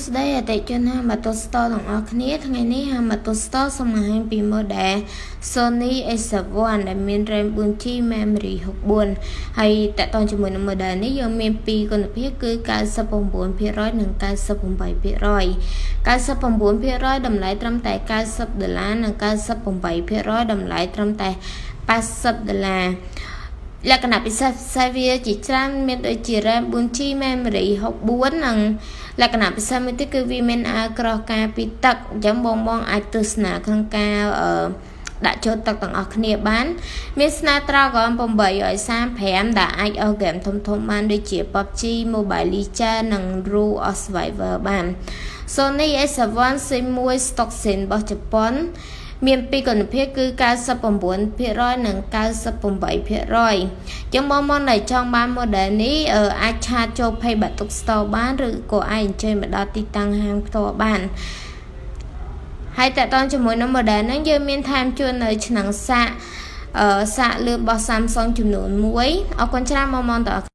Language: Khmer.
ស្ដីអតិជន Hamato Store ទាំងអស់គ្នាថ្ងៃនេះ Hamato Store សូមបង្ហាញពី model Sony A7 ដែលមាន RAM 4GB memory 64ហើយតកតងជាមួយនឹង model នេះយើងមានពីរគុណភាពគឺ 99% និង 98% 99% តម្លៃត្រឹមតែ$90និង 98% តម្លៃត្រឹមតែ$80លក្ខណៈពិសេសវាជាច្រើនមានដូចជា RAM 4GB memory 64និងលក្ខណៈពិសេសមួយទៀតគឺវាមានក្រោះការពីទឹកអញ្ចឹងបងអាចទស្សនាក្នុងការដាក់ចូលទឹកទាំងអស់គ្នាបានមាន Snapdragon 835ដែលអាចអស់ហ្គេមធំបានដូចជា PUBG Mobile Legends និង Rule of Survivor បាន Sony A7 SIM 1 stock SIM របស់ជប៉ុនមានពីរគុណភាពគឺ 99% និង 98% ចឹងបងដែលចង់បាន model នេះអាចឆាតចូល Page បាតុក Store បានឬក៏អាចអញ្ជើញមកដល់ទីតាំងហាងផ្ទាល់បានហើយតកតងជាមួយនឹង model ហ្នឹងយើងមានថែមជូននៅឆ្នាំងសាកលឿនរបស់ Samsung ចំនួន1អរគុណច្រើនបងតើ